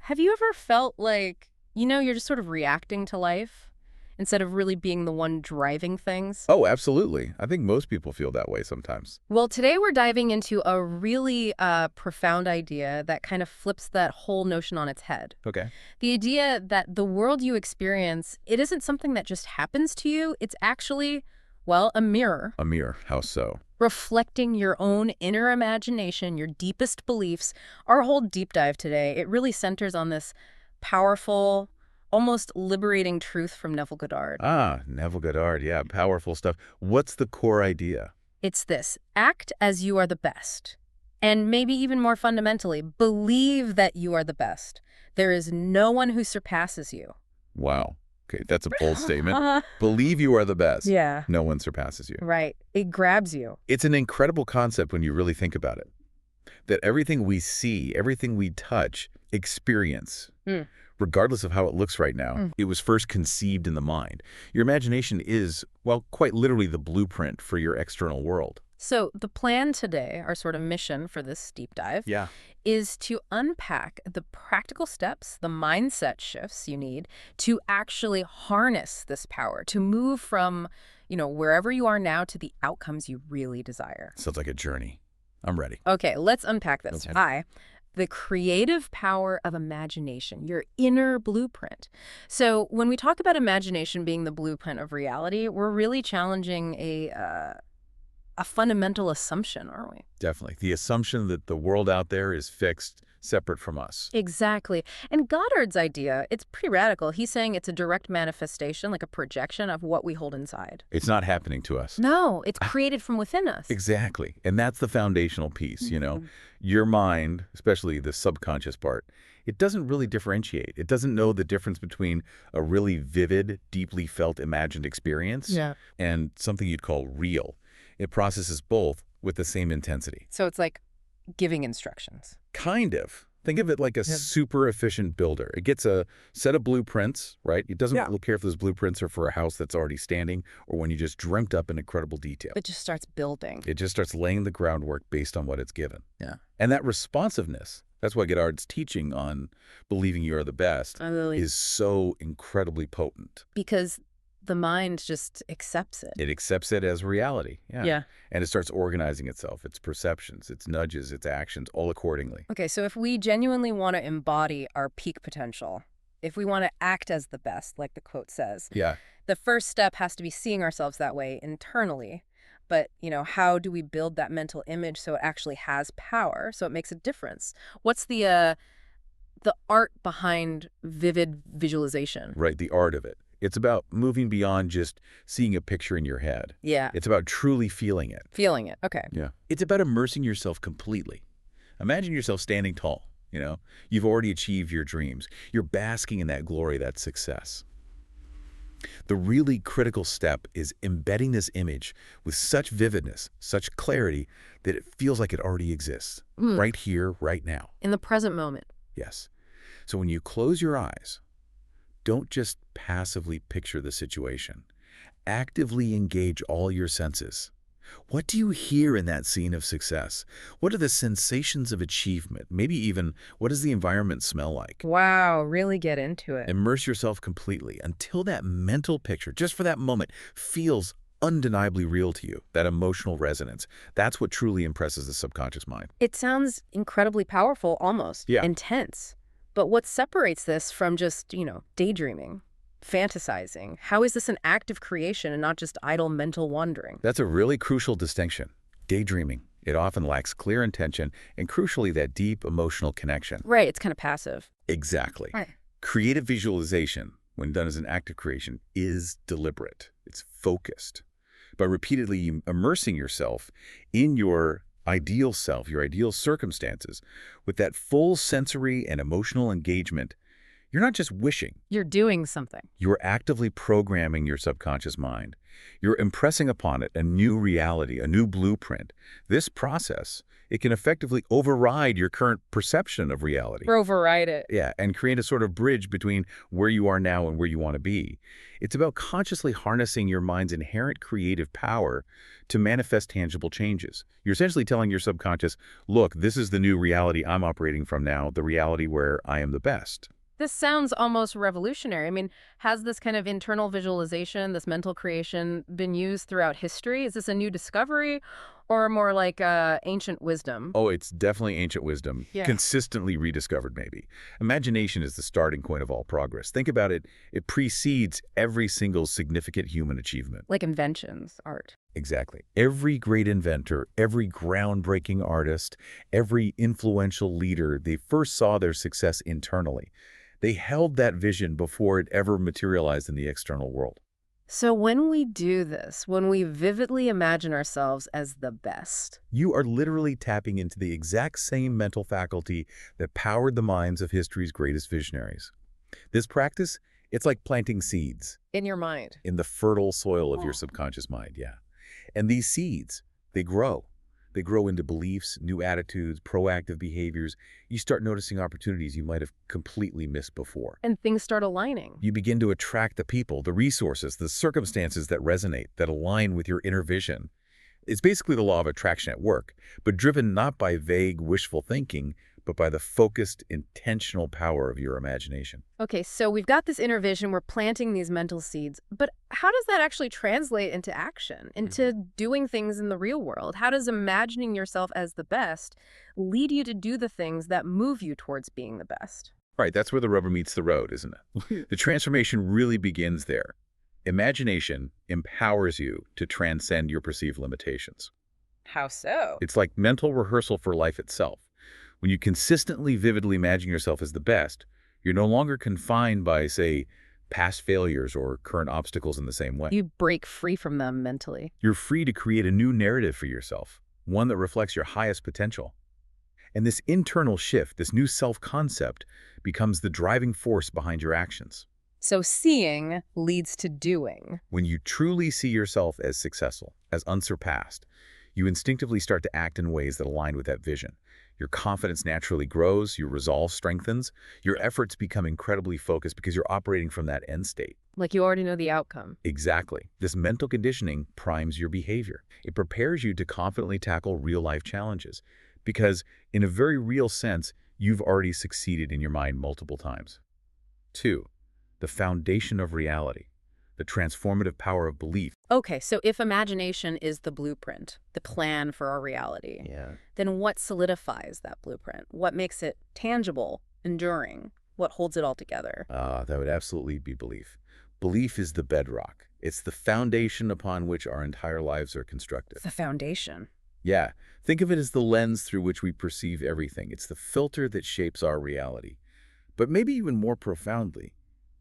Have you ever felt like, you're just sort of reacting to life instead of really being the one driving things? Oh, absolutely. I think most people feel that way sometimes. Well, today we're diving into a really profound idea that kind of flips that whole notion on its head. Okay. The idea that the world you experience, it isn't something that just happens to you. It's actually, well, a mirror. A mirror. How so? Reflecting your own inner imagination, your deepest beliefs. Our whole deep dive today, it really centers on this powerful, almost liberating truth from Neville Goddard. Ah, Neville Goddard. Yeah, powerful stuff. What's the core idea? It's this: act as you are the best. And maybe even more fundamentally, believe that you are the best. There is no one who surpasses you. Wow. Okay, that's a bold statement. Believe you are the best. Yeah. No one surpasses you. Right. It grabs you. It's an incredible concept when you really think about it. That everything we see, everything we touch, experience, regardless of how it looks right now, it was first conceived in the mind. Your imagination is, well, quite literally the blueprint for your external world. So the plan today, our sort of mission for this deep dive, is to unpack the practical steps, the mindset shifts you need to actually harness this power, to move from, wherever you are now to the outcomes you really desire. Sounds like a journey. I'm ready. Okay, let's unpack this. Okay. The creative power of imagination, your inner blueprint. So when we talk about imagination being the blueprint of reality, we're really challenging a fundamental assumption, aren't we? Definitely. The assumption that the world out there is fixed, separate from us. Exactly. And Goddard's idea, it's pretty radical. He's saying it's a direct manifestation, like a projection of what we hold inside. It's not happening to us. No, it's created from within us. Exactly. And that's the foundational piece, Your mind, especially the subconscious part, it doesn't really differentiate. It doesn't know the difference between a really vivid, deeply felt, imagined experience and something you'd call real. It processes both with the same intensity. So it's like giving instructions. Kind of. Think of it like a super efficient builder. It gets a set of blueprints, right? It doesn't care if those blueprints are for a house that's already standing or when you just dreamt up in incredible detail. It just starts building. It just starts laying the groundwork based on what it's given. Yeah. And that responsiveness, that's why Goddard's teaching on believing you are the best is so incredibly potent. Because the mind just accepts it. It accepts it as reality. Yeah. And it starts organizing itself, its perceptions, its nudges, its actions, all accordingly. Okay, so if we genuinely want to embody our peak potential, if we want to act as the best, like the quote says, the first step has to be seeing ourselves that way internally. But, how do we build that mental image so it actually has power, so it makes a difference? What's the art behind vivid visualization? Right, the art of it. It's about moving beyond just seeing a picture in your head. Yeah. It's about truly feeling it. Feeling it, okay. Yeah. It's about immersing yourself completely. Imagine yourself standing tall, You've already achieved your dreams. You're basking in that glory, that success. The really critical step is embedding this image with such vividness, such clarity, that it feels like it already exists, right here, right now. In the present moment. Yes. So when you close your eyes, don't just passively picture the situation. Actively engage all your senses. What do you hear in that scene of success? What are the sensations of achievement? Maybe even, what does the environment smell like? Wow, really get into it. Immerse yourself completely until that mental picture, just for that moment, feels undeniably real to you, that emotional resonance. That's what truly impresses the subconscious mind. It sounds incredibly powerful, almost intense. But what separates this from just, daydreaming, fantasizing? How is this an act of creation and not just idle mental wandering? That's a really crucial distinction. Daydreaming. It often lacks clear intention and, crucially, that deep emotional connection. Right, it's kind of passive. Exactly. Right. Creative visualization, when done as an act of creation, is deliberate. It's focused. By repeatedly immersing yourself in your ideal self, your ideal circumstances, with that full sensory and emotional engagement, you're not just wishing. You're doing something. You're actively programming your subconscious mind. You're impressing upon it a new reality, a new blueprint. This process, it can effectively override your current perception of reality. Override it. Yeah, and create a sort of bridge between where you are now and where you want to be. It's about consciously harnessing your mind's inherent creative power to manifest tangible changes. You're essentially telling your subconscious, look, this is the new reality I'm operating from now, the reality where I am the best. This sounds almost revolutionary. I mean, has this kind of internal visualization, this mental creation, been used throughout history? Is this a new discovery or more like ancient wisdom? Oh, it's definitely ancient wisdom, consistently rediscovered maybe. Imagination is the starting point of all progress. Think about it, it precedes every single significant human achievement. Like inventions, art. Exactly. Every great inventor, every groundbreaking artist, every influential leader, they first saw their success internally. They held that vision before it ever materialized in the external world. So when we do this, when we vividly imagine ourselves as the best, you are literally tapping into the exact same mental faculty that powered the minds of history's greatest visionaries. This practice, it's like planting seeds. In your mind. In the fertile soil of your subconscious mind, yeah. And these seeds, they grow. They grow into beliefs, new attitudes, proactive behaviors. You start noticing opportunities you might have completely missed before. And things start aligning. You begin to attract the people, the resources, the circumstances that resonate, that align with your inner vision. It's basically the law of attraction at work, but driven not by vague, wishful thinking, but by the focused, intentional power of your imagination. Okay, so we've got this inner vision, we're planting these mental seeds, but how does that actually translate into action, into doing things in the real world? How does imagining yourself as the best lead you to do the things that move you towards being the best? Right, that's where the rubber meets the road, isn't it? The transformation really begins there. Imagination empowers you to transcend your perceived limitations. How so? It's like mental rehearsal for life itself. When you consistently, vividly imagine yourself as the best, you're no longer confined by, say, past failures or current obstacles in the same way. You break free from them mentally. You're free to create a new narrative for yourself, one that reflects your highest potential. And this internal shift, this new self-concept, becomes the driving force behind your actions. So seeing leads to doing. When you truly see yourself as successful, as unsurpassed, you instinctively start to act in ways that align with that vision. Your confidence naturally grows, your resolve strengthens, your efforts become incredibly focused because you're operating from that end state. Like you already know the outcome. Exactly. This mental conditioning primes your behavior. It prepares you to confidently tackle real-life challenges because, in a very real sense, you've already succeeded in your mind multiple times. 2. The foundation of reality. The transformative power of belief. Okay, so if imagination is the blueprint, the plan for our reality, then what solidifies that blueprint? What makes it tangible, enduring? What holds it all together? That would absolutely be belief. Belief is the bedrock. It's the foundation upon which our entire lives are constructed. The foundation. Yeah, think of it as the lens through which we perceive everything. It's the filter that shapes our reality. But maybe even more profoundly,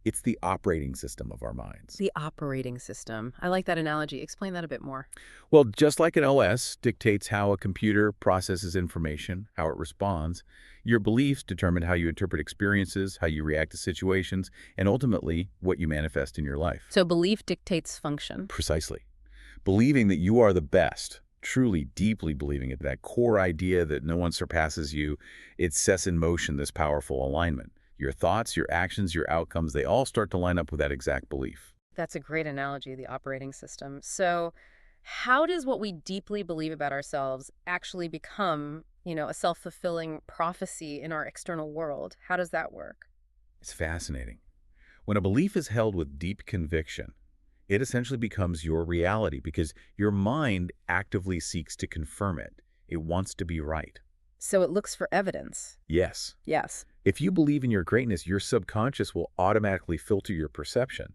it's the operating system of our minds. The operating system. I like that analogy. Explain that a bit more. Well, just like an OS dictates how a computer processes information, how it responds, your beliefs determine how you interpret experiences, how you react to situations, and ultimately, what you manifest in your life. So belief dictates function. Precisely. Believing that you are the best, truly, deeply believing it, that core idea that no one surpasses you, it sets in motion this powerful alignment. Your thoughts, your actions, your outcomes, they all start to line up with that exact belief. That's a great analogy, the operating system. So how does what we deeply believe about ourselves actually become, a self-fulfilling prophecy in our external world? How does that work? It's fascinating. When a belief is held with deep conviction, it essentially becomes your reality because your mind actively seeks to confirm it. It wants to be right. So it looks for evidence. Yes. Yes. If you believe in your greatness, your subconscious will automatically filter your perception,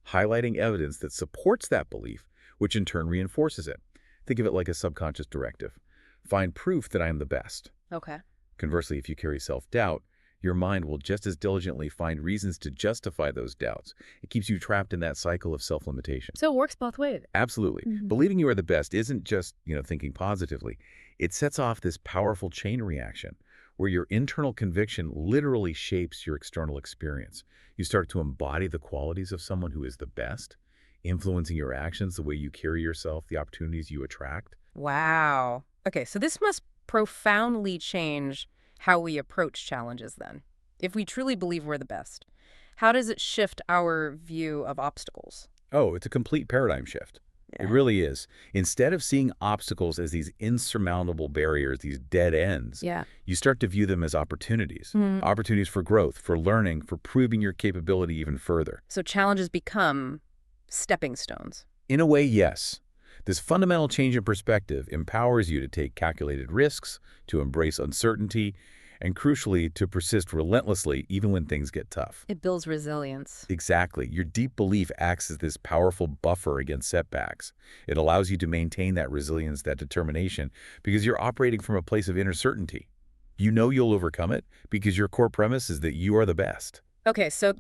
highlighting evidence that supports that belief, which in turn reinforces it. Think of it like a subconscious directive. Find proof that I am the best. Okay. Conversely, if you carry self-doubt, your mind will just as diligently find reasons to justify those doubts. It keeps you trapped in that cycle of self-limitation. So it works both ways. Absolutely. Believing you are the best isn't just, thinking positively. It sets off this powerful chain reaction where your internal conviction literally shapes your external experience. You start to embody the qualities of someone who is the best. influencing your actions, the way you carry yourself, the opportunities you attract. Wow. Okay, so this must profoundly change how we approach challenges then. If we truly believe we're the best, how does it shift our view of obstacles? Oh, it's a complete paradigm shift. It Yeah. really is. Instead of seeing obstacles as these insurmountable barriers, these dead ends, Yeah. you start to view them as opportunities. Hmm. Opportunities for growth, for learning, for proving your capability even further. So challenges become stepping stones. In a way, yes. This fundamental change in perspective empowers you to take calculated risks, to embrace uncertainty, and crucially, to persist relentlessly even when things get tough. It builds resilience. Exactly. Your deep belief acts as this powerful buffer against setbacks. It allows you to maintain that resilience, that determination, because you're operating from a place of inner certainty. You know you'll overcome it because your core premise is that you are the best. Okay, so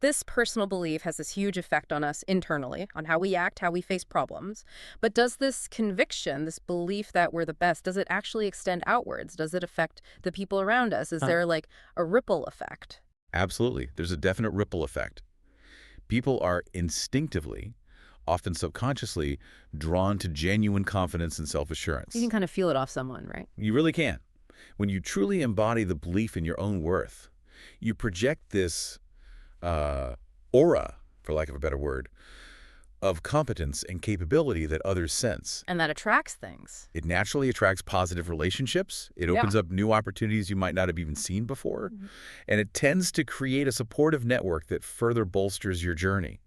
this personal belief has this huge effect on us internally, on how we act, how we face problems. But does this conviction, this belief that we're the best, does it actually extend outwards? Does it affect the people around us? Is there like a ripple effect? Absolutely. There's a definite ripple effect. People are instinctively, often subconsciously, drawn to genuine confidence and self-assurance. You can kind of feel it off someone, right? You really can. When you truly embody the belief in your own worth, you project this aura, for lack of a better word, of competence and capability that others sense. And that attracts things. It naturally attracts positive relationships. It opens up new opportunities you might not have even seen before. And it tends to create a supportive network that further bolsters your journey.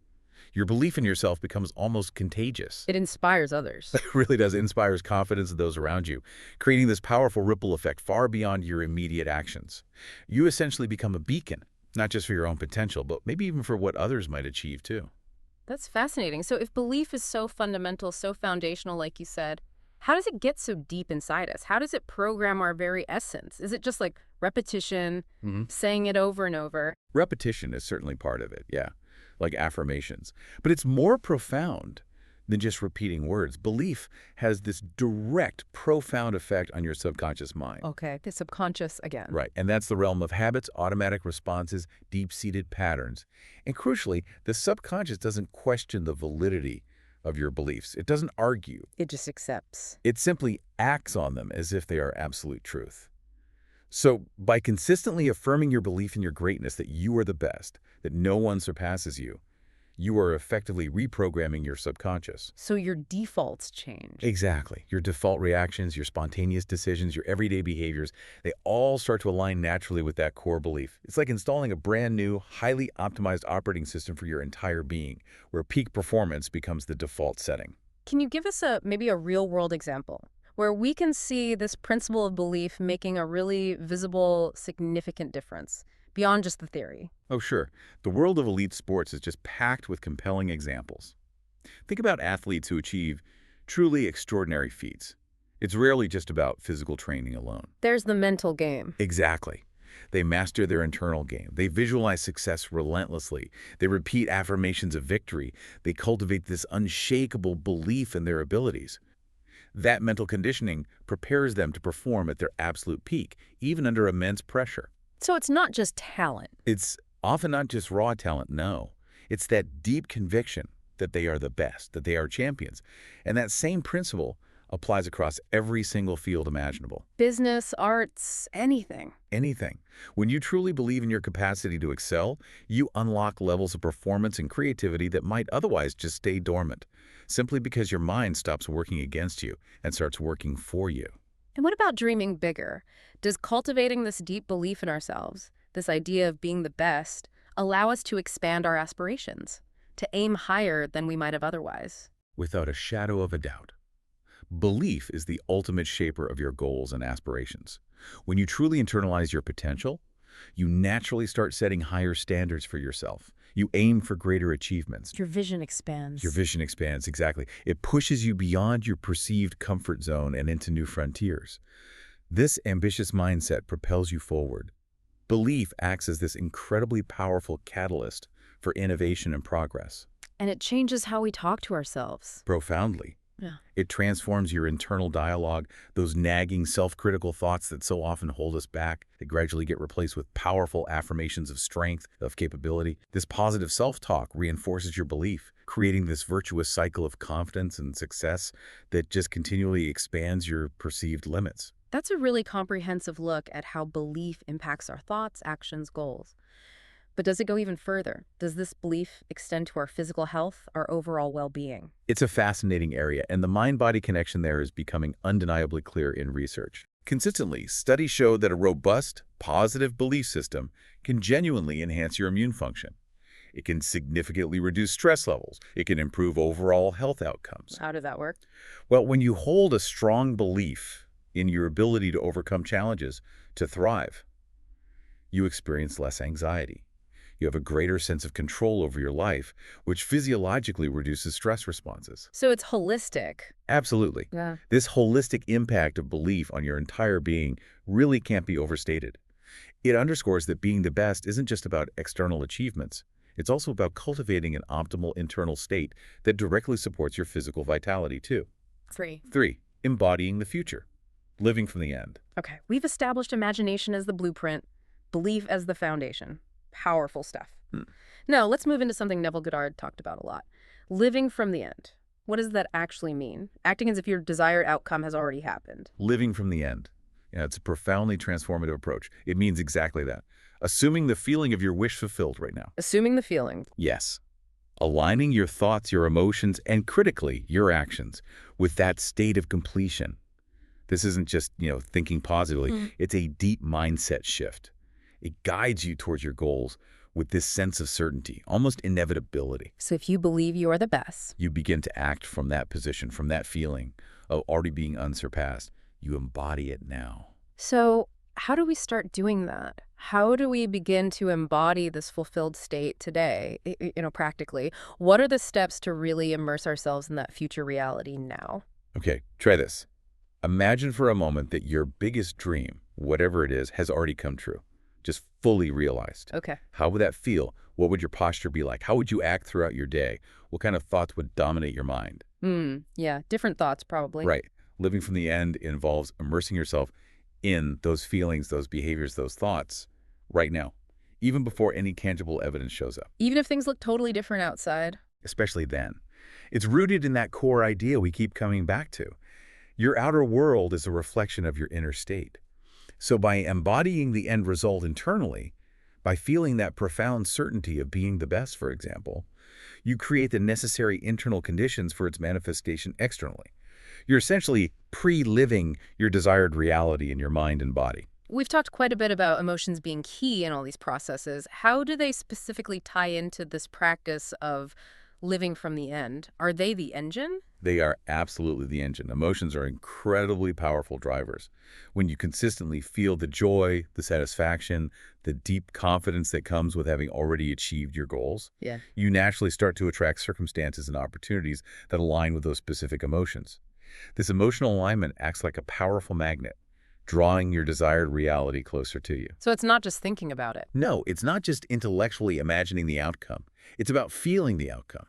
Your belief in yourself becomes almost contagious. It inspires others. It really does. It inspires confidence in those around you, creating this powerful ripple effect far beyond your immediate actions. You essentially become a beacon, not just for your own potential, but maybe even for what others might achieve too. That's fascinating. So if belief is so fundamental, so foundational, like you said, how does it get so deep inside us? How does it program our very essence? Is it just like repetition, saying it over and over? Repetition is certainly part of it, yeah, like affirmations. But it's more profound than just repeating words. Belief has this direct, profound effect on your subconscious mind. Okay, the subconscious again. Right, and that's the realm of habits, automatic responses, deep-seated patterns. And crucially, the subconscious doesn't question the validity of your beliefs. It doesn't argue. It just accepts. It simply acts on them as if they are absolute truth. So by consistently affirming your belief in your greatness, that you are the best, that no one surpasses you, you are effectively reprogramming your subconscious. So your defaults change. Exactly. Your default reactions, your spontaneous decisions, your everyday behaviors, they all start to align naturally with that core belief. It's like installing a brand new, highly optimized operating system for your entire being, where peak performance becomes the default setting. Can you give us maybe a real-world example where we can see this principle of belief making a really visible, significant difference beyond just the theory? Oh, sure. The world of elite sports is just packed with compelling examples. Think about athletes who achieve truly extraordinary feats. It's rarely just about physical training alone. There's the mental game. Exactly. They master their internal game. They visualize success relentlessly. They repeat affirmations of victory. They cultivate this unshakable belief in their abilities. That mental conditioning prepares them to perform at their absolute peak, even under immense pressure. So it's not just talent. It's often not just raw talent, no. It's that deep conviction that they are the best, that they are champions. And that same principle applies across every single field imaginable. Business, arts, anything. Anything. When you truly believe in your capacity to excel, you unlock levels of performance and creativity that might otherwise just stay dormant, simply because your mind stops working against you and starts working for you. And what about dreaming bigger? Does cultivating this deep belief in ourselves, this idea of being the best, allow us to expand our aspirations, to aim higher than we might have otherwise? Without a shadow of a doubt. Belief is the ultimate shaper of your goals and aspirations. When you truly internalize your potential, you naturally start setting higher standards for yourself. You aim for greater achievements. Your vision expands. Your vision expands, exactly. It pushes you beyond your perceived comfort zone and into new frontiers. This ambitious mindset propels you forward. Belief acts as this incredibly powerful catalyst for innovation and progress. And it changes how we talk to ourselves. Profoundly. Yeah. It transforms your internal dialogue, those nagging, self-critical thoughts that so often hold us back. They gradually get replaced with powerful affirmations of strength, of capability. This positive self-talk reinforces your belief creating this virtuous cycle of confidence and success that just continually expands your perceived limits. That's a really comprehensive look at how belief impacts our thoughts, actions, goals. But does it go even further? Does this belief extend to our physical health, our overall well-being? It's a fascinating area, and the mind-body connection there is becoming undeniably clear in research. Consistently, studies show that a robust, positive belief system can genuinely enhance your immune function. It can significantly reduce stress levels. It can improve overall health outcomes. How does that work? Well, when you hold a strong belief in your ability to overcome challenges, to thrive, you experience less anxiety. You have a greater sense of control over your life, which physiologically reduces stress responses. So it's holistic. Absolutely. Yeah. This holistic impact of belief on your entire being really can't be overstated. It underscores that being the best isn't just about external achievements. It's also about cultivating an optimal internal state that directly supports your physical vitality, too. 3. 3. Embodying the future. Living from the end. Okay, we've established imagination as the blueprint, belief as the foundation. Powerful stuff. Now, let's move into something Neville Goddard talked about a lot. Living from the end. What does that actually mean? Acting as if your desired outcome has already happened. Living from the end. Yeah, it's a profoundly transformative approach. It means exactly that. Assuming the feeling of your wish fulfilled right now. Assuming the feeling. Yes. Aligning your thoughts, your emotions, and critically, your actions with that state of completion. This isn't just, thinking positively. It's a deep mindset shift. It guides you towards your goals with this sense of certainty, almost inevitability. So if you believe you are the best, you begin to act from that position, from that feeling of already being unsurpassed. You embody it now. So how do we start doing that? How do we begin to embody this fulfilled state today, practically? What are the steps to really immerse ourselves in that future reality now? Okay, try this. Imagine for a moment that your biggest dream, whatever it is, has already come true. Just fully realized. Okay. How would that feel? What would your posture be like? How would you act throughout your day? What kind of thoughts would dominate your mind? Yeah, different thoughts probably. Right. Living from the end involves immersing yourself in those feelings, those behaviors, those thoughts right now, even before any tangible evidence shows up. Even if things look totally different outside. Especially then. It's rooted in that core idea we keep coming back to. Your outer world is a reflection of your inner state. So by embodying the end result internally, by feeling that profound certainty of being the best, for example, you create the necessary internal conditions for its manifestation externally. You're essentially pre-living your desired reality in your mind and body. We've talked quite a bit about emotions being key in all these processes. How do they specifically tie into this practice of living from the end? Are they the engine? They are absolutely the engine. Emotions are incredibly powerful drivers. When you consistently feel the joy, the satisfaction, the deep confidence that comes with having already achieved your goals, you naturally start to attract circumstances and opportunities that align with those specific emotions. This emotional alignment acts like a powerful magnet, drawing your desired reality closer to you. So it's not just thinking about it. No, it's not just intellectually imagining the outcome. It's about feeling the outcome.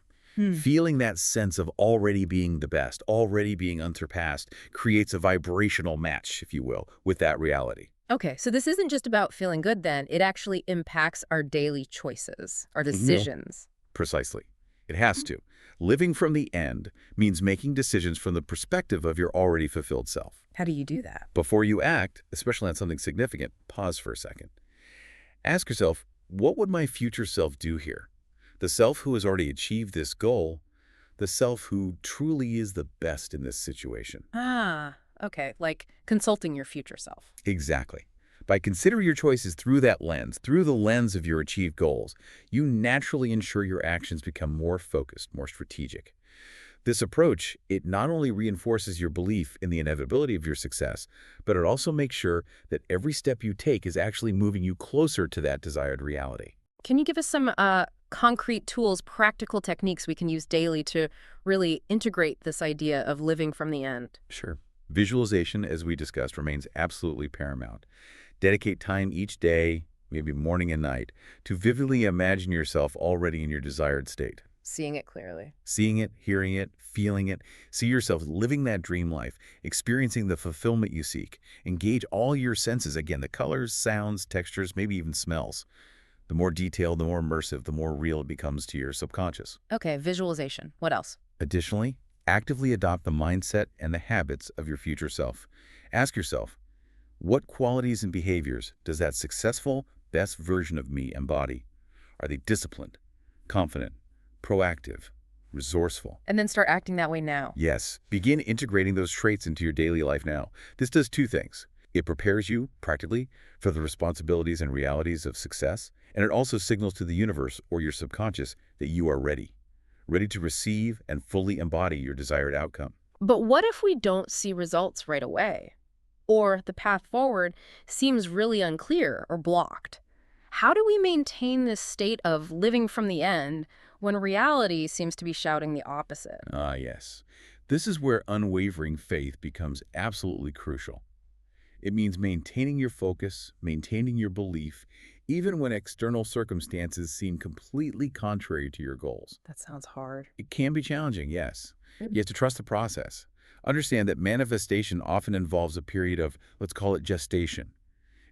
Feeling that sense of already being the best, already being unsurpassed, creates a vibrational match, if you will, with that reality. Okay, so this isn't just about feeling good then. It actually impacts our daily choices, our decisions. Precisely. It has to. Living from the end means making decisions from the perspective of your already fulfilled self. How do you do that? Before you act, especially on something significant, pause for a second. Ask yourself, what would my future self do here? The self who has already achieved this goal, the self who truly is the best in this situation. Okay, like consulting your future self. Exactly. By considering your choices through that lens, through the lens of your achieved goals, you naturally ensure your actions become more focused, more strategic. This approach, it not only reinforces your belief in the inevitability of your success, but it also makes sure that every step you take is actually moving you closer to that desired reality. Can you give us some concrete tools, practical techniques we can use daily to really integrate this idea of living from the end? Sure. Visualization, as we discussed, remains absolutely paramount. Dedicate time each day, maybe morning and night, to vividly imagine yourself already in your desired state. Seeing it clearly. Seeing it, hearing it, feeling it. See yourself living that dream life, experiencing the fulfillment you seek. Engage all your senses, again, the colors, sounds, textures, maybe even smells. The more detailed, the more immersive, the more real it becomes to your subconscious. Okay, visualization. What else? Additionally, actively adopt the mindset and the habits of your future self. Ask yourself, what qualities and behaviors does that successful, best version of me embody? Are they disciplined, confident, proactive, resourceful? And then start acting that way now. Yes. Begin integrating those traits into your daily life now. This does two things. It prepares you, practically, for the responsibilities and realities of success, and it also signals to the universe or your subconscious that you are ready to receive and fully embody your desired outcome. But what if we don't see results right away? Or the path forward seems really unclear or blocked? How do we maintain this state of living from the end when reality seems to be shouting the opposite? Ah, yes. This is where unwavering faith becomes absolutely crucial. It means maintaining your focus, maintaining your belief, even when external circumstances seem completely contrary to your goals. That sounds hard. It can be challenging, yes. You have to trust the process. Understand that manifestation often involves a period of, let's call it gestation.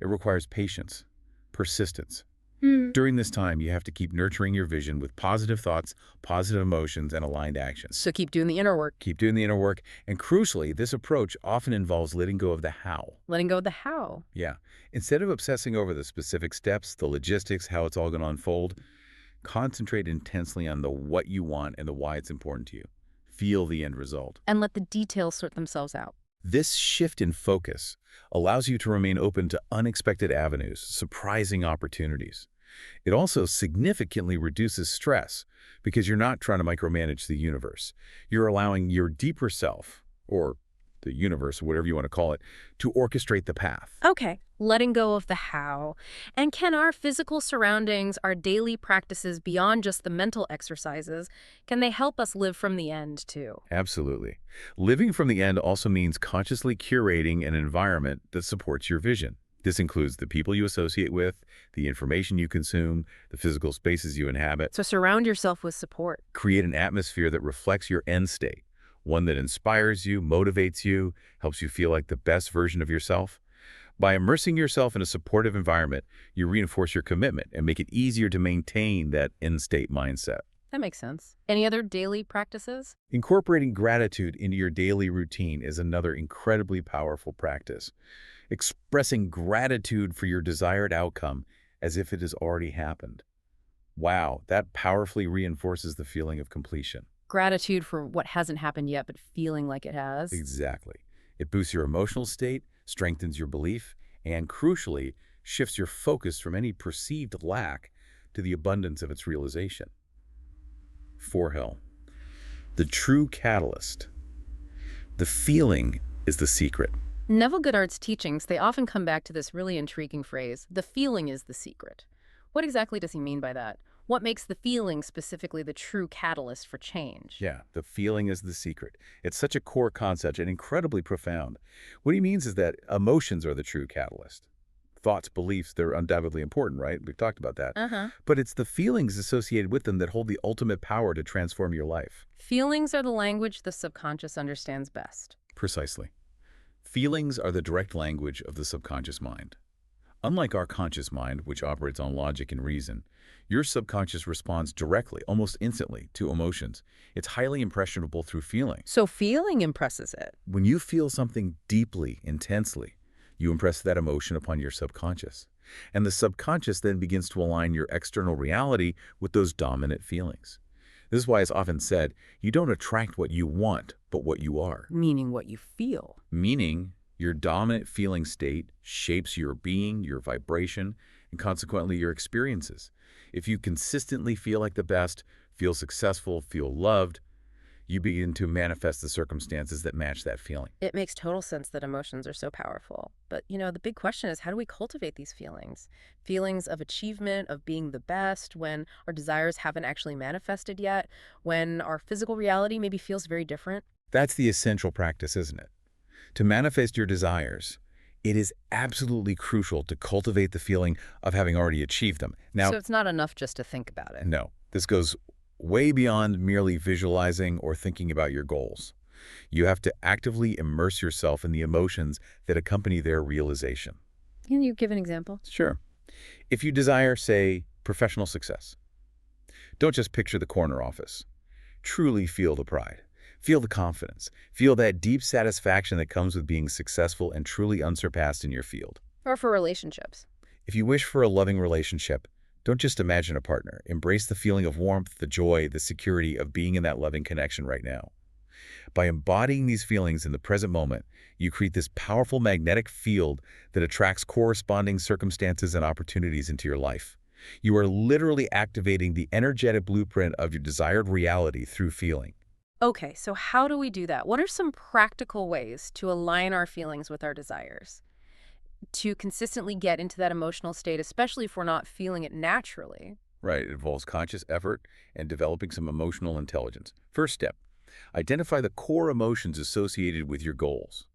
It requires patience, persistence. During this time, you have to keep nurturing your vision with positive thoughts, positive emotions, and aligned actions. So keep doing the inner work. Keep doing the inner work. And crucially, this approach often involves letting go of the how. Letting go of the how. Yeah. Instead of obsessing over the specific steps, the logistics, how it's all going to unfold, concentrate intensely on the what you want and the why it's important to you. Feel the end result. And let the details sort themselves out. This shift in focus allows you to remain open to unexpected avenues, surprising opportunities. It also significantly reduces stress because you're not trying to micromanage the universe. You're allowing your deeper self, or the universe, or whatever you want to call it, to orchestrate the path. Okay, letting go of the how. And can our physical surroundings, our daily practices beyond just the mental exercises, can they help us live from the end too? Absolutely. Living from the end also means consciously curating an environment that supports your vision. This includes the people you associate with, the information you consume, the physical spaces you inhabit. So surround yourself with support. Create an atmosphere that reflects your end state, one that inspires you, motivates you, helps you feel like the best version of yourself. By immersing yourself in a supportive environment, you reinforce your commitment and make it easier to maintain that end state mindset. That makes sense. Any other daily practices? Incorporating gratitude into your daily routine is another incredibly powerful practice. Expressing gratitude for your desired outcome as if it has already happened. Wow, that powerfully reinforces the feeling of completion. Gratitude for what hasn't happened yet, but feeling like it has. Exactly. It boosts your emotional state, strengthens your belief, and crucially, shifts your focus from any perceived lack to the abundance of its realization. Hill. The true catalyst. The feeling is the secret. Neville Goddard's teachings, they often come back to this really intriguing phrase, the feeling is the secret. What exactly does he mean by that? What makes the feeling specifically the true catalyst for change? Yeah, the feeling is the secret. It's such a core concept and incredibly profound. What he means is that emotions are the true catalyst. Thoughts, beliefs, they're undoubtedly important, right? We've talked about that. But it's the feelings associated with them that hold the ultimate power to transform your life. Feelings are the language the subconscious understands best. Precisely. Feelings are the direct language of the subconscious mind. Unlike our conscious mind, which operates on logic and reason, your subconscious responds directly, almost instantly, to emotions. It's highly impressionable through feeling. So feeling impresses it. When you feel something deeply, intensely, you impress that emotion upon your subconscious. And the subconscious then begins to align your external reality with those dominant feelings. This is why it's often said, you don't attract what you want, but what you are. Meaning what you feel. Meaning your dominant feeling state shapes your being, your vibration, and consequently your experiences. If you consistently feel like the best, feel successful, feel loved, you begin to manifest the circumstances that match that feeling. It makes total sense that emotions are so powerful. But, the big question is, how do we cultivate these feelings? Feelings of achievement, of being the best, when our desires haven't actually manifested yet, when our physical reality maybe feels very different? That's the essential practice, isn't it? To manifest your desires, it is absolutely crucial to cultivate the feeling of having already achieved them. Now, so it's not enough just to think about it. No, this goes way beyond merely visualizing or thinking about your goals. You have to actively immerse yourself in the emotions that accompany their realization. Can you give an example? Sure. If you desire, say, Professional success. Don't just picture the corner office. Truly feel the pride. Feel the confidence. Feel that deep satisfaction that comes with being successful and truly unsurpassed in your field. Or for relationships. If you wish for a loving relationship, don't just imagine a partner. Embrace the feeling of warmth, the joy, the security of being in that loving connection right now. By embodying these feelings in the present moment, you create this powerful magnetic field that attracts corresponding circumstances and opportunities into your life. You are literally activating the energetic blueprint of your desired reality through feeling. Okay, so how do we do that? What are some practical ways to align our feelings with our desires? To consistently get into that emotional state, especially if we're not feeling it naturally. Right, it involves conscious effort and developing some emotional intelligence. First step, identify the core emotions associated with your goals.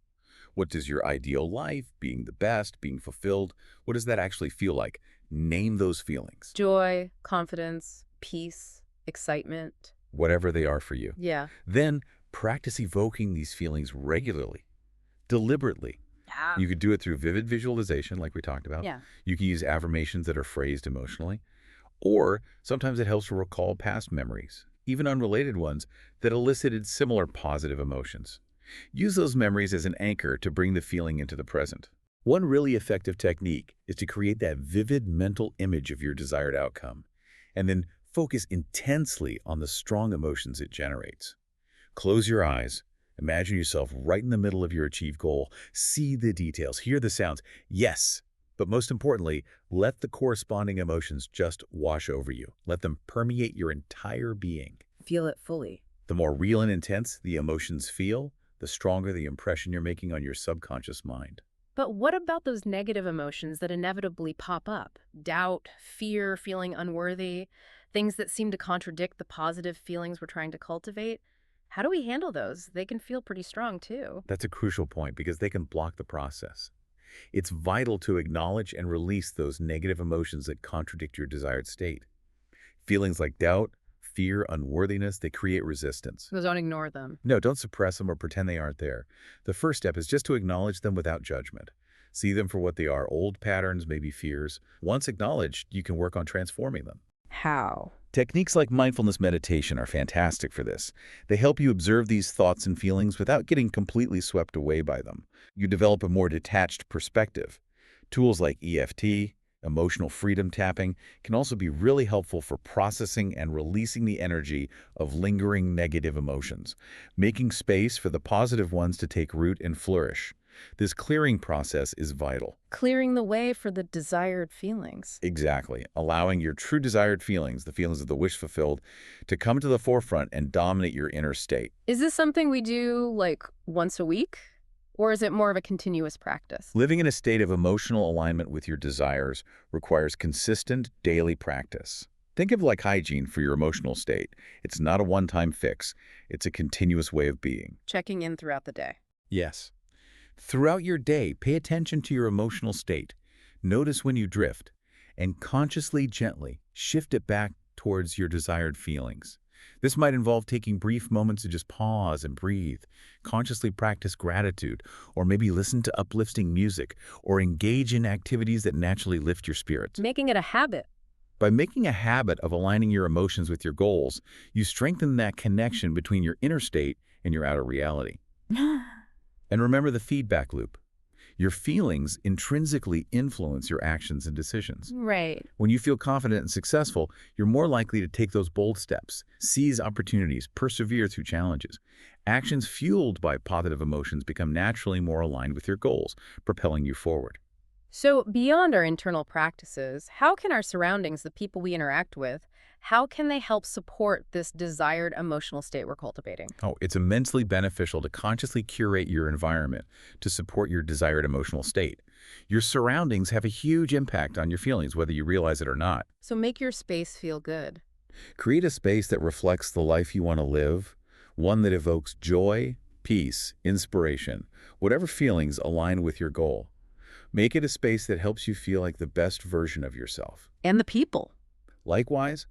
What does your ideal life, being the best, being fulfilled, what does that actually feel like? Name those feelings. Joy, confidence, peace, excitement. Whatever they are for you. Yeah. Then practice evoking these feelings regularly, deliberately. Yeah. You could do it through vivid visualization, like we talked about. Yeah. You can use affirmations that are phrased emotionally. Or sometimes it helps to recall past memories, even unrelated ones, that elicited similar positive emotions. Use those memories as an anchor to bring the feeling into the present. One really effective technique is to create that vivid mental image of your desired outcome, and then focus intensely on the strong emotions it generates. Close your eyes. Imagine yourself right in the middle of your achieved goal. See the details, hear the sounds. Yes, but most importantly, let the corresponding emotions just wash over you. Let them permeate your entire being. Feel it fully. The more real and intense the emotions feel, the stronger the impression you're making on your subconscious mind. But what about those negative emotions that inevitably pop up? Doubt, fear, feeling unworthy, things that seem to contradict the positive feelings we're trying to cultivate? How do we handle those? They can feel pretty strong, too. That's a crucial point because they can block the process. It's vital to acknowledge and release those negative emotions that contradict your desired state. Feelings like doubt, fear, unworthiness, they create resistance. So don't ignore them. No, don't suppress them or pretend they aren't there. The first step is just to acknowledge them without judgment. See them for what they are, old patterns, maybe fears. Once acknowledged, you can work on transforming them. How? Techniques like mindfulness meditation are fantastic for this. They help you observe these thoughts and feelings without getting completely swept away by them. You develop a more detached perspective. Tools like EFT, emotional freedom tapping, can also be really helpful for processing and releasing the energy of lingering negative emotions, making space for the positive ones to take root and flourish. This clearing process is vital. Clearing the way for the desired feelings. Exactly. Allowing your true desired feelings, the feelings of the wish fulfilled, to come to the forefront and dominate your inner state. Is this something we do, like, once a week? Or is it more of a continuous practice? Living in a state of emotional alignment with your desires requires consistent daily practice. Think of it like hygiene for your emotional state. It's not a one-time fix. It's a continuous way of being. Checking in throughout the day. Yes. Throughout your day, pay attention to your emotional state. Notice when you drift, and consciously, gently shift it back towards your desired feelings. This might involve taking brief moments to just pause and breathe, consciously practice gratitude, or maybe listen to uplifting music, or engage in activities that naturally lift your spirits. Making it a habit. By making a habit of aligning your emotions with your goals, you strengthen that connection between your inner state and your outer reality. And remember the feedback loop. Your feelings intrinsically influence your actions and decisions. Right. When you feel confident and successful, you're more likely to take those bold steps, seize opportunities, persevere through challenges. Actions fueled by positive emotions become naturally more aligned with your goals, propelling you forward. So beyond our internal practices, how can our surroundings, the people we interact with, how can they help support this desired emotional state we're cultivating? Oh, it's immensely beneficial to consciously curate your environment to support your desired emotional state. Your surroundings have a huge impact on your feelings, whether you realize it or not. So make your space feel good. Create a space that reflects the life you want to live, one that evokes joy, peace, inspiration, whatever feelings align with your goal. Make it a space that helps you feel like the best version of yourself. And the people. Likewise,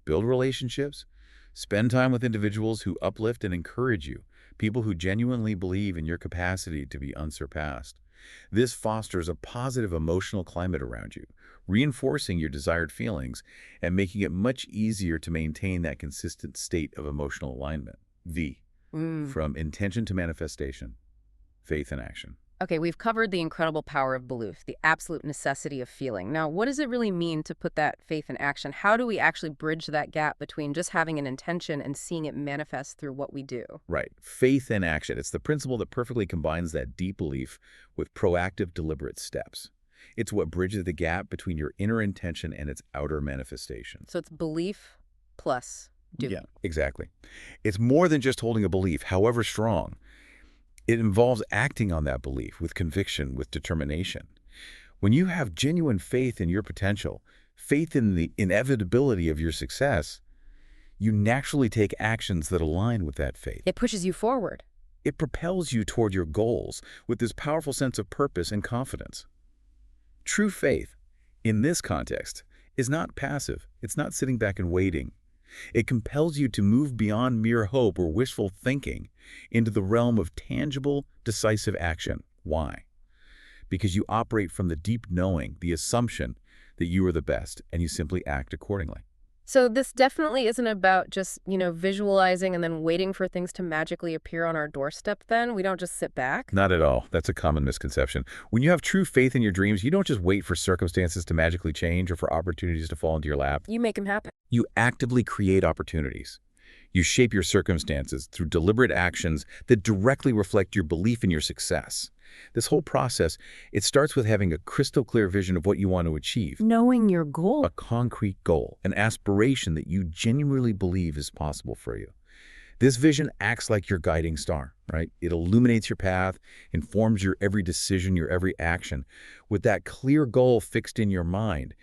build relationships. Spend time with individuals who uplift and encourage you, people who genuinely believe in your capacity to be unsurpassed. This fosters a positive emotional climate around you, reinforcing your desired feelings and making it much easier to maintain that consistent state of emotional alignment. V, from intention to manifestation, faith in action. Okay, we've covered the incredible power of belief, the absolute necessity of feeling. Now, what does it really mean to put that faith in action? How do we actually bridge that gap between just having an intention and seeing it manifest through what we do? Right. Faith in action. It's the principle that perfectly combines that deep belief with proactive, deliberate steps. It's what bridges the gap between your inner intention and its outer manifestation. So it's belief plus doing. Yeah, exactly. It's more than just holding a belief, however strong. It involves acting on that belief with conviction, with determination. When you have genuine faith in your potential, faith in the inevitability of your success, you naturally take actions that align with that faith. It pushes you forward. It propels you toward your goals with this powerful sense of purpose and confidence. True faith, in this context, is not passive. It's not sitting back and waiting. It compels you to move beyond mere hope or wishful thinking into the realm of tangible, decisive action. Why? Because you operate from the deep knowing, the assumption that you are the best, and you simply act accordingly. So this definitely isn't about just, visualizing and then waiting for things to magically appear on our doorstep then? We don't just sit back? Not at all. That's a common misconception. When you have true faith in your dreams, you don't just wait for circumstances to magically change or for opportunities to fall into your lap. You make them happen. You actively create opportunities. You shape your circumstances through deliberate actions that directly reflect your belief in your success. This whole process, it starts with having a crystal clear vision of what you want to achieve. Knowing your goal. A concrete goal, an aspiration that you genuinely believe is possible for you. This vision acts like your guiding star, right? It illuminates your path, informs your every decision, your every action. With that clear goal fixed in your mind,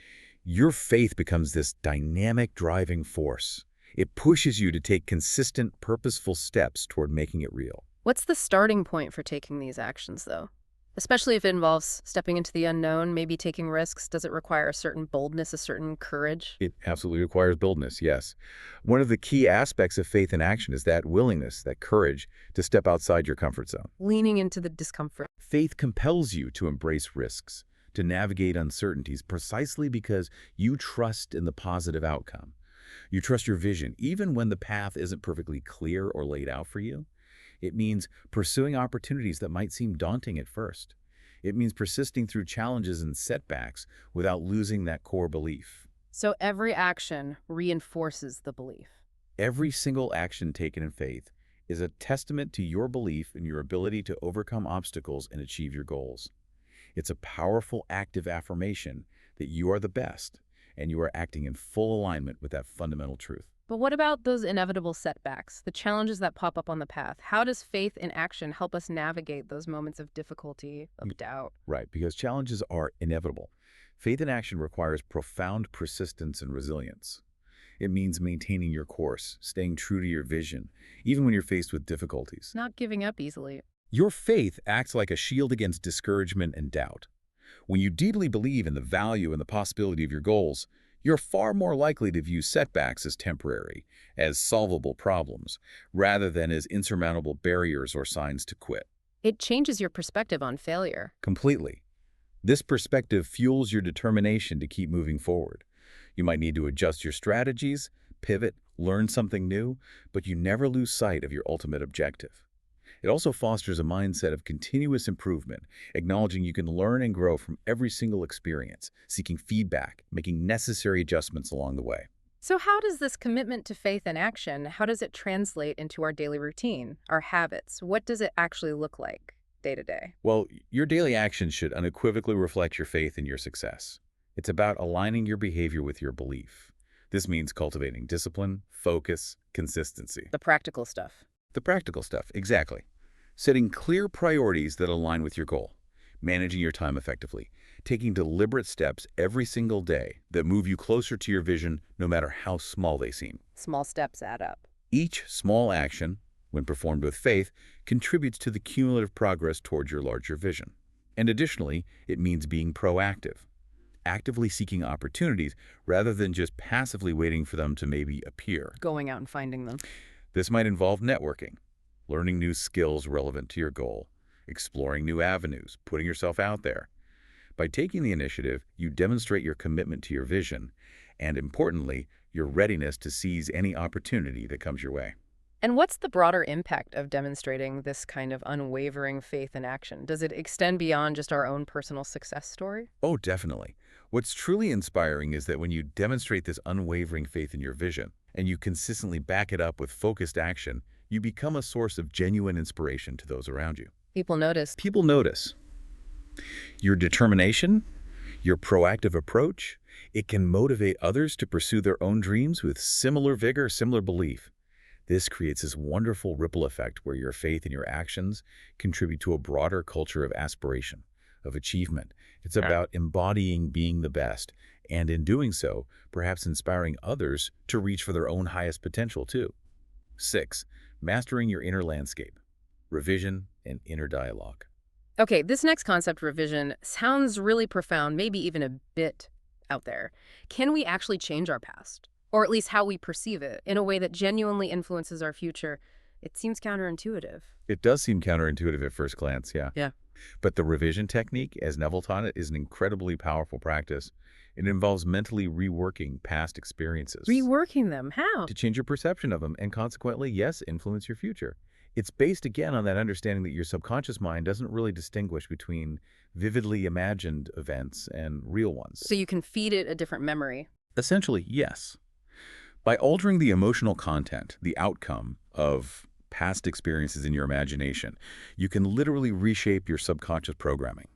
your faith becomes this dynamic driving force. It pushes you to take consistent, purposeful steps toward making it real. What's the starting point for taking these actions, though? Especially if it involves stepping into the unknown, maybe taking risks. Does it require a certain boldness, a certain courage? It absolutely requires boldness, yes. One of the key aspects of faith in action is that willingness, that courage to step outside your comfort zone. Leaning into the discomfort. Faith compels you to embrace risks, to navigate uncertainties, precisely because you trust in the positive outcome. You trust your vision, even when the path isn't perfectly clear or laid out for you. It means pursuing opportunities that might seem daunting at first. It means persisting through challenges and setbacks without losing that core belief. So every action reinforces the belief. Every single action taken in faith is a testament to your belief in your ability to overcome obstacles and achieve your goals. It's a powerful active affirmation that you are the best, and you are acting in full alignment with that fundamental truth. But what about those inevitable setbacks, the challenges that pop up on the path? How does faith in action help us navigate those moments of difficulty, of doubt? Right, because challenges are inevitable. Faith in action requires profound persistence and resilience. It means maintaining your course, staying true to your vision, even when you're faced with difficulties. Not giving up easily. Your faith acts like a shield against discouragement and doubt. When you deeply believe in the value and the possibility of your goals, you're far more likely to view setbacks as temporary, as solvable problems, rather than as insurmountable barriers or signs to quit. It changes your perspective on failure. Completely. This perspective fuels your determination to keep moving forward. You might need to adjust your strategies, pivot, learn something new, but you never lose sight of your ultimate objective. It also fosters a mindset of continuous improvement, acknowledging you can learn and grow from every single experience, seeking feedback, making necessary adjustments along the way. So how does this commitment to faith and action, how does it translate into our daily routine, our habits? What does it actually look like day to day? Well, your daily actions should unequivocally reflect your faith in your success. It's about aligning your behavior with your belief. This means cultivating discipline, focus, consistency. The practical stuff. The practical stuff, exactly. Setting clear priorities that align with your goal, managing your time effectively, taking deliberate steps every single day that move you closer to your vision no matter how small they seem. Small steps add up. Each small action, when performed with faith, contributes to the cumulative progress towards your larger vision. And additionally, it means being proactive, actively seeking opportunities rather than just passively waiting for them to maybe appear. Going out and finding them. This might involve networking, learning new skills relevant to your goal, exploring new avenues, putting yourself out there. By taking the initiative, you demonstrate your commitment to your vision and, importantly, your readiness to seize any opportunity that comes your way. And what's the broader impact of demonstrating this kind of unwavering faith in action? Does it extend beyond just our own personal success story? Oh, definitely. What's truly inspiring is that when you demonstrate this unwavering faith in your vision and you consistently back it up with focused action, you become a source of genuine inspiration to those around you. People notice. People notice. Your determination, your proactive approach, it can motivate others to pursue their own dreams with similar vigor, similar belief. This creates this wonderful ripple effect where your faith and your actions contribute to a broader culture of aspiration, of achievement. It's about embodying being the best, and in doing so, perhaps inspiring others to reach for their own highest potential too. 6. Mastering your inner landscape. Revision and inner dialogue. Okay, this next concept, revision, sounds really profound, maybe even a bit out there. Can we actually change our past? Or at least how we perceive it, in a way that genuinely influences our future? It seems counterintuitive. It does seem counterintuitive at first glance, yeah. Yeah. But the revision technique, as Neville taught it, is an incredibly powerful practice. It involves mentally reworking past experiences. Reworking them? How? To change your perception of them and consequently, yes, influence your future. It's based, again, on that understanding that your subconscious mind doesn't really distinguish between vividly imagined events and real ones. So you can feed it a different memory. Essentially, yes. By altering the emotional content, the outcome of past experiences in your imagination, you can literally reshape your subconscious programming.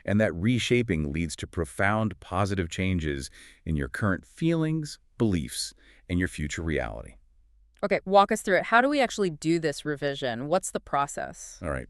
And that reshaping leads to profound positive changes in your current feelings, beliefs, and your future reality. Okay, walk us through it. How do we actually do this revision? What's the process? All right.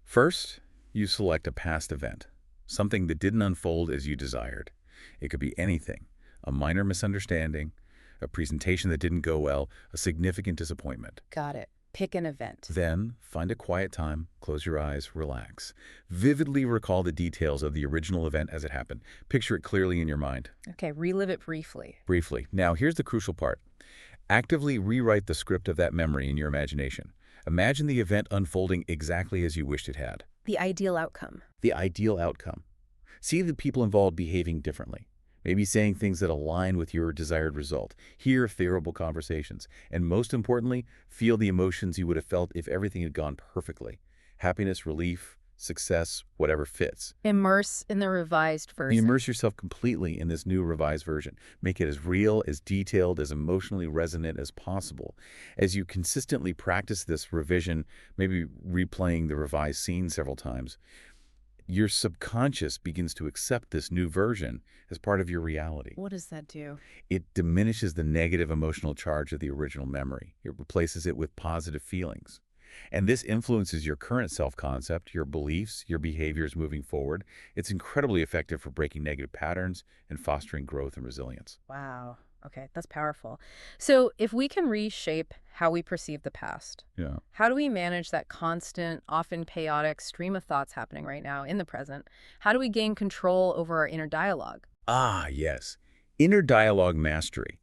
First, you select a past event, something that didn't unfold as you desired. It could be anything, a minor misunderstanding, a presentation that didn't go well, a significant disappointment. Got it. Pick an event. Then, find a quiet time, close your eyes, relax. Vividly recall the details of the original event as it happened. Picture it clearly in your mind. Okay, relive it briefly. Briefly. Now, here's the crucial part. Actively rewrite the script of that memory in your imagination. Imagine the event unfolding exactly as you wished it had. The ideal outcome. The ideal outcome. See the people involved behaving differently. Maybe saying things that align with your desired result. Hear favorable conversations. And most importantly, feel the emotions you would have felt if everything had gone perfectly. Happiness, relief, success, whatever fits. Immerse in the revised version. Immerse yourself completely in this new revised version. Make it as real, as detailed, as emotionally resonant as possible. As you consistently practice this revision, maybe replaying the revised scene several times, your subconscious begins to accept this new version as part of your reality. What does that do? It diminishes the negative emotional charge of the original memory. It replaces it with positive feelings. And this influences your current self-concept, your beliefs, your behaviors moving forward. It's incredibly effective for breaking negative patterns and fostering growth and resilience. Wow. Okay, that's powerful. So if we can reshape how we perceive the past, how do we manage that constant, often chaotic stream of thoughts happening right now in the present? How do we gain control over our inner dialogue? Ah, yes. Inner dialogue mastery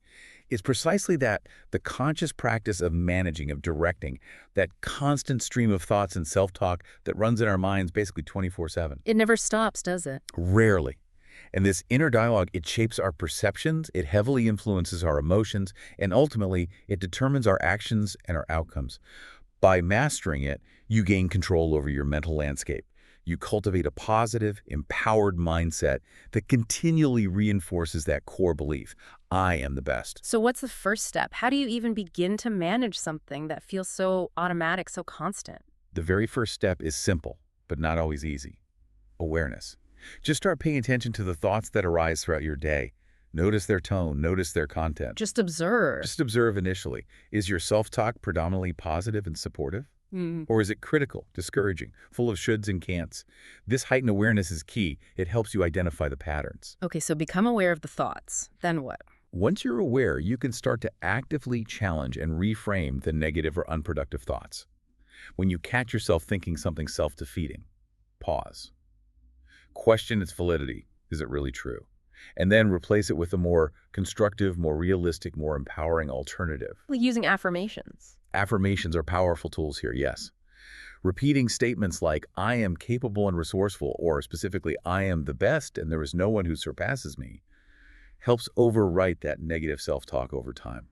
is precisely that, the conscious practice of managing, of directing, that constant stream of thoughts and self-talk that runs in our minds basically 24/7. It never stops, does it? Rarely. And this inner dialogue, it shapes our perceptions, it heavily influences our emotions, and ultimately, it determines our actions and our outcomes. By mastering it, you gain control over your mental landscape. You cultivate a positive, empowered mindset that continually reinforces that core belief: I am the best. So what's the first step? How do you even begin to manage something that feels so automatic, so constant? The very first step is simple, but not always easy. Awareness. Just start paying attention to the thoughts that arise throughout your day. Notice their tone, notice their content. Just observe. Just observe initially. Is your self-talk predominantly positive and supportive? Or is it critical, discouraging, full of shoulds and can'ts? This heightened awareness is key. It helps you identify the patterns. Okay, so become aware of the thoughts. Then what? Once you're aware, you can start to actively challenge and reframe the negative or unproductive thoughts. When you catch yourself thinking something self-defeating, pause. Question its validity. Is it really true? And then replace it with a more constructive, more realistic, more empowering alternative. Like using affirmations. Affirmations are powerful tools here, yes. Repeating statements like, I am capable and resourceful, or specifically, I am the best and there is no one who surpasses me, helps overwrite that negative self-talk over time.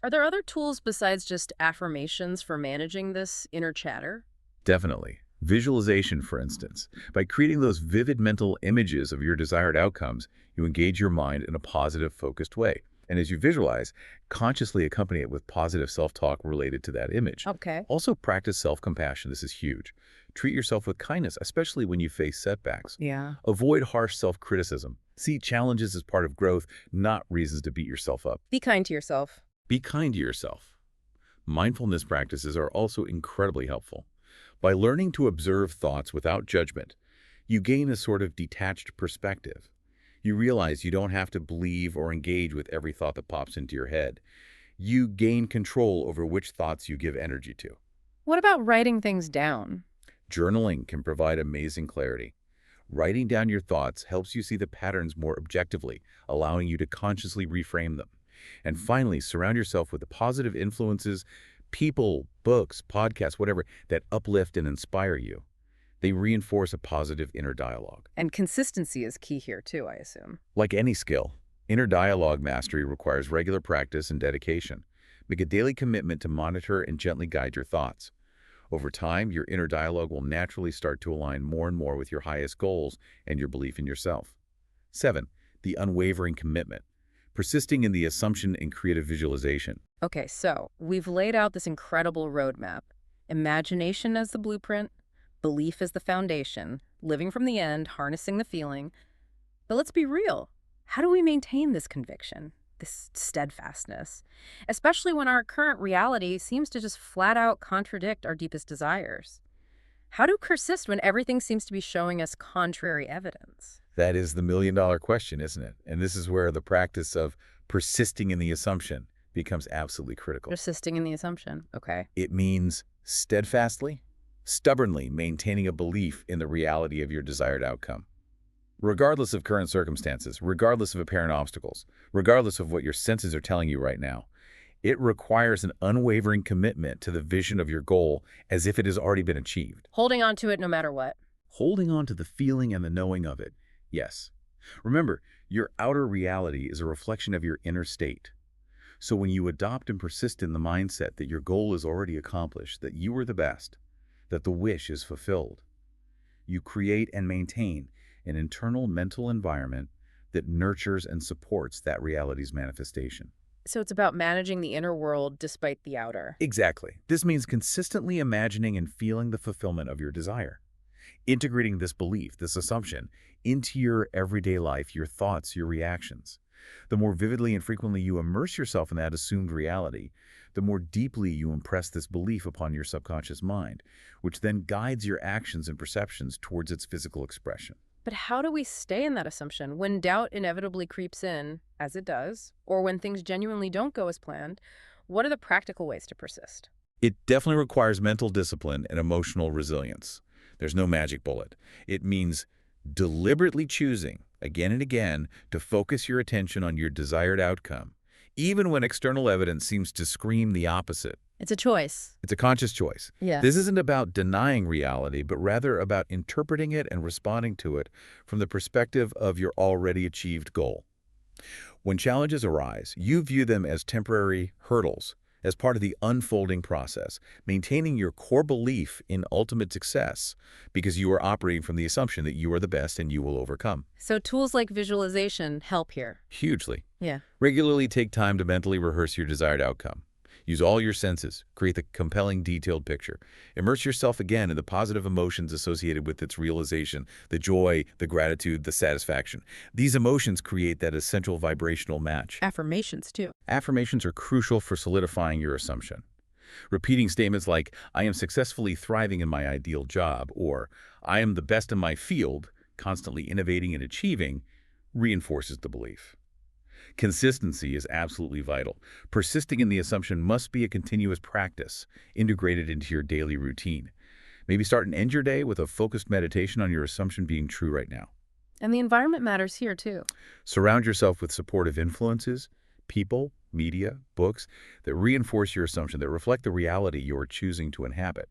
Are there other tools besides just affirmations for managing this inner chatter? Definitely. Visualization, for instance. By creating those vivid mental images of your desired outcomes, you engage your mind in a positive, focused way. And as you visualize, consciously accompany it with positive self-talk related to that image. Okay. Also practice self-compassion. This is huge. Treat yourself with kindness, especially when you face setbacks. Yeah. Avoid harsh self-criticism. See challenges as part of growth, not reasons to beat yourself up. Be kind to yourself. Be kind to yourself. Mindfulness practices are also incredibly helpful. By learning to observe thoughts without judgment, you gain a sort of detached perspective. You realize you don't have to believe or engage with every thought that pops into your head. You gain control over which thoughts you give energy to. What about writing things down? Journaling can provide amazing clarity. Writing down your thoughts helps you see the patterns more objectively, allowing you to consciously reframe them. And finally, surround yourself with the positive influences, people, books, podcasts, whatever, that uplift and inspire you. They reinforce a positive inner dialogue. And consistency is key here too, I assume. Like any skill, inner dialogue mastery requires regular practice and dedication. Make a daily commitment to monitor and gently guide your thoughts. Over time, your inner dialogue will naturally start to align more and more with your highest goals and your belief in yourself. 7. The unwavering commitment. Persisting in the assumption and creative visualization. Okay, so we've laid out this incredible roadmap. Imagination as the blueprint, belief as the foundation, living from the end, harnessing the feeling. But let's be real. How do we maintain this conviction, this steadfastness, especially when our current reality seems to just flat out contradict our deepest desires? How to persist when everything seems to be showing us contrary evidence? That is the million-dollar question, isn't it? And this is where the practice of persisting in the assumption becomes absolutely critical. Persisting in the assumption, okay. It means steadfastly, stubbornly maintaining a belief in the reality of your desired outcome. Regardless of current circumstances, regardless of apparent obstacles, regardless of what your senses are telling you right now, it requires an unwavering commitment to the vision of your goal as if it has already been achieved. Holding on to it no matter what. Holding on to the feeling and the knowing of it, yes. Remember, your outer reality is a reflection of your inner state. So when you adopt and persist in the mindset that your goal is already accomplished, that you are the best, that the wish is fulfilled, you create and maintain an internal mental environment that nurtures and supports that reality's manifestation. So it's about managing the inner world despite the outer. Exactly. This means consistently imagining and feeling the fulfillment of your desire. Integrating this belief, this assumption, into your everyday life, your thoughts, your reactions. The more vividly and frequently you immerse yourself in that assumed reality, the more deeply you impress this belief upon your subconscious mind, which then guides your actions and perceptions towards its physical expression. But how do we stay in that assumption when doubt inevitably creeps in, as it does, or when things genuinely don't go as planned? What are the practical ways to persist? It definitely requires mental discipline and emotional resilience. There's no magic bullet. It means deliberately choosing, again and again, to focus your attention on your desired outcome, even when external evidence seems to scream the opposite. It's a choice. It's a conscious choice. Yeah. This isn't about denying reality, but rather about interpreting it and responding to it from the perspective of your already achieved goal. When challenges arise, you view them as temporary hurdles, as part of the unfolding process, maintaining your core belief in ultimate success because you are operating from the assumption that you are the best and you will overcome. So tools like visualization help here. Hugely. Yeah. Regularly take time to mentally rehearse your desired outcome. Use all your senses. Create the compelling, detailed picture. Immerse yourself again in the positive emotions associated with its realization, the joy, the gratitude, the satisfaction. These emotions create that essential vibrational match. Affirmations, too. Affirmations are crucial for solidifying your assumption. Repeating statements like, I am successfully thriving in my ideal job, or I am the best in my field, constantly innovating and achieving, reinforces the belief. Consistency is absolutely vital. Persisting in the assumption must be a continuous practice, integrated into your daily routine. Maybe start and end your day with a focused meditation on your assumption being true right now. And the environment matters here, too. Surround yourself with supportive influences, people, media, books that reinforce your assumption, that reflect the reality you are choosing to inhabit.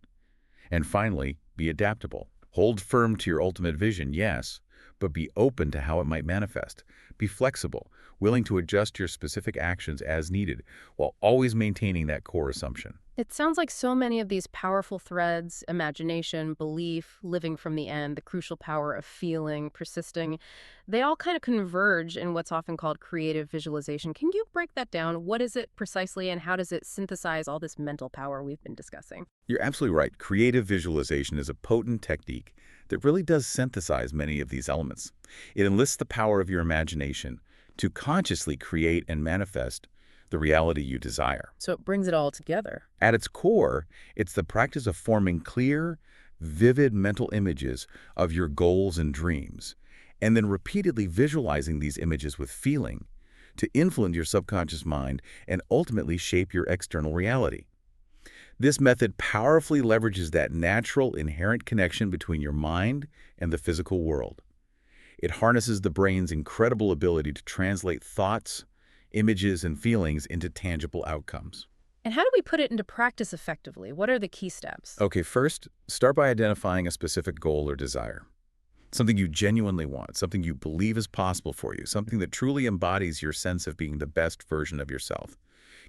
And finally, be adaptable. Hold firm to your ultimate vision, yes, but be open to how it might manifest. Be flexible, willing to adjust your specific actions as needed, while always maintaining that core assumption. It sounds like so many of these powerful threads, imagination, belief, living from the end, the crucial power of feeling, persisting, they all kind of converge in what's often called creative visualization. Can you break that down? What is it precisely, and how does it synthesize all this mental power we've been discussing? You're absolutely right. Creative visualization is a potent technique that really does synthesize many of these elements. It enlists the power of your imagination to consciously create and manifest the reality you desire. So it brings it all together. At its core, it's the practice of forming clear, vivid mental images of your goals and dreams, and then repeatedly visualizing these images with feeling to influence your subconscious mind and ultimately shape your external reality. This method powerfully leverages that natural, inherent connection between your mind and the physical world. It harnesses the brain's incredible ability to translate thoughts, images, and feelings into tangible outcomes. And how do we put it into practice effectively? What are the key steps? Okay, first, start by identifying a specific goal or desire. Something you genuinely want, something you believe is possible for you, something that truly embodies your sense of being the best version of yourself.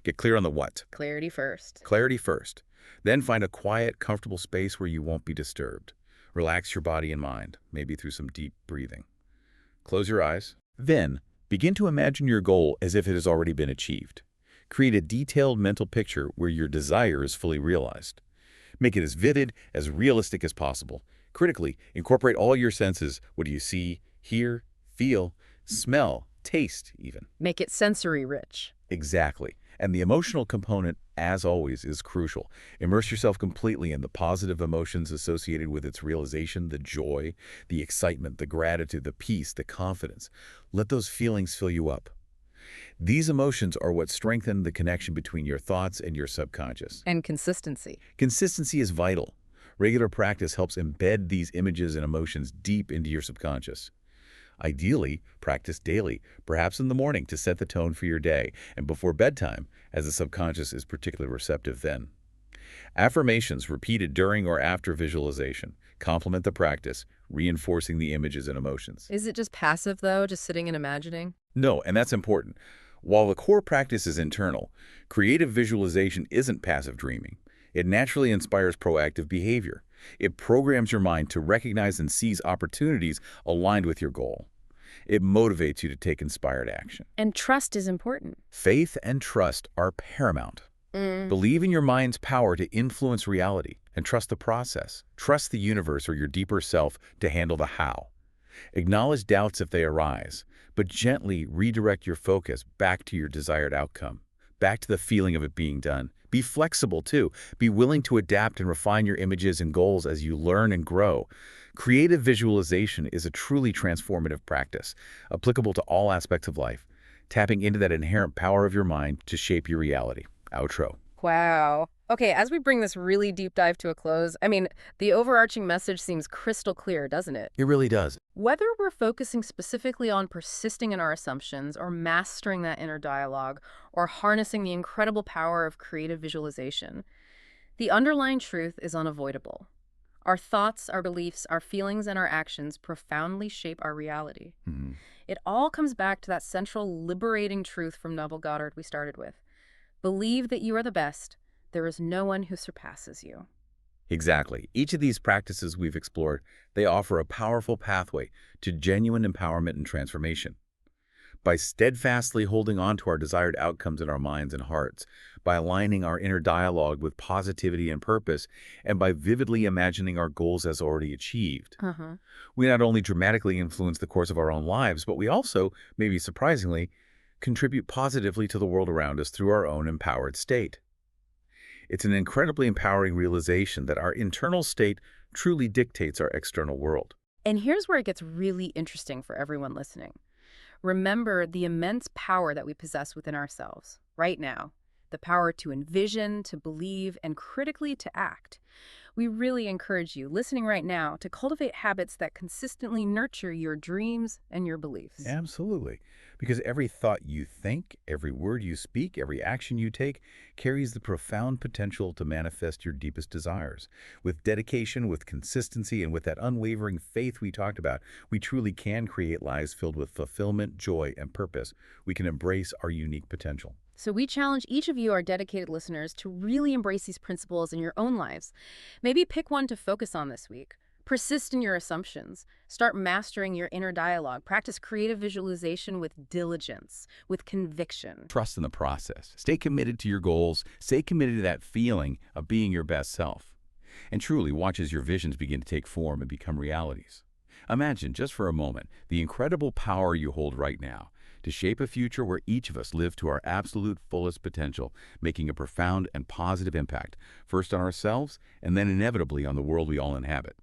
Get clear on the what. Clarity first. Clarity first. Then find a quiet, comfortable space where you won't be disturbed. Relax your body and mind, maybe through some deep breathing. Close your eyes. Then, begin to imagine your goal as if it has already been achieved. Create a detailed mental picture where your desire is fully realized. Make it as vivid, as realistic as possible. Critically, incorporate all your senses. What do you see, hear, feel, smell, taste even? Make it sensory rich. Exactly. And the emotional component, as always, is crucial. Immerse yourself completely in the positive emotions associated with its realization, the joy, the excitement, the gratitude, the peace, the confidence. Let those feelings fill you up. These emotions are what strengthen the connection between your thoughts and your subconscious. And consistency. Consistency is vital. Regular practice helps embed these images and emotions deep into your subconscious. Ideally, practice daily, perhaps in the morning to set the tone for your day, and before bedtime, as the subconscious is particularly receptive then. Affirmations repeated during or after visualization complement the practice, reinforcing the images and emotions. Is it just passive, though, just sitting and imagining? No, and that's important. While the core practice is internal, creative visualization isn't passive dreaming. It naturally inspires proactive behavior. It programs your mind to recognize and seize opportunities aligned with your goal. It motivates you to take inspired action. And trust is important. Faith and trust are paramount. Believe in your mind's power to influence reality and trust the process. Trust the universe or your deeper self to handle the how. Acknowledge doubts if they arise, but gently redirect your focus back to your desired outcome, back to the feeling of it being done. Be flexible, too. Be willing to adapt and refine your images and goals as you learn and grow. Creative visualization is a truly transformative practice, applicable to all aspects of life, tapping into that inherent power of your mind to shape your reality. Outro. Wow. Okay, as we bring this really deep dive to a close, the overarching message seems crystal clear, doesn't it? It really does. Whether we're focusing specifically on persisting in our assumptions or mastering that inner dialogue or harnessing the incredible power of creative visualization, the underlying truth is unavoidable. Our thoughts, our beliefs, our feelings, and our actions profoundly shape our reality. It all comes back to that central liberating truth from Neville Goddard we started with. Believe that you are the best. There is no one who surpasses you. Exactly. Each of these practices we've explored, they offer a powerful pathway to genuine empowerment and transformation. By steadfastly holding on to our desired outcomes in our minds and hearts, by aligning our inner dialogue with positivity and purpose, and by vividly imagining our goals as already achieved, we not only dramatically influence the course of our own lives, but we also, maybe surprisingly, contribute positively to the world around us through our own empowered state. It's an incredibly empowering realization that our internal state truly dictates our external world. And here's where it gets really interesting for everyone listening. Remember the immense power that we possess within ourselves right now, the power to envision, to believe, and critically to act. We really encourage you, listening right now, to cultivate habits that consistently nurture your dreams and your beliefs. Absolutely. Because every thought you think, every word you speak, every action you take carries the profound potential to manifest your deepest desires. With dedication, with consistency, and with that unwavering faith we talked about, we truly can create lives filled with fulfillment, joy, and purpose. We can embrace our unique potential. So we challenge each of you, our dedicated listeners, to really embrace these principles in your own lives. Maybe pick one to focus on this week. Persist in your assumptions. Start mastering your inner dialogue. Practice creative visualization with diligence, with conviction. Trust in the process. Stay committed to your goals. Stay committed to that feeling of being your best self. And truly watch as your visions begin to take form and become realities. Imagine, just for a moment, the incredible power you hold right now to shape a future where each of us live to our absolute fullest potential, making a profound and positive impact, first on ourselves and then inevitably on the world we all inhabit.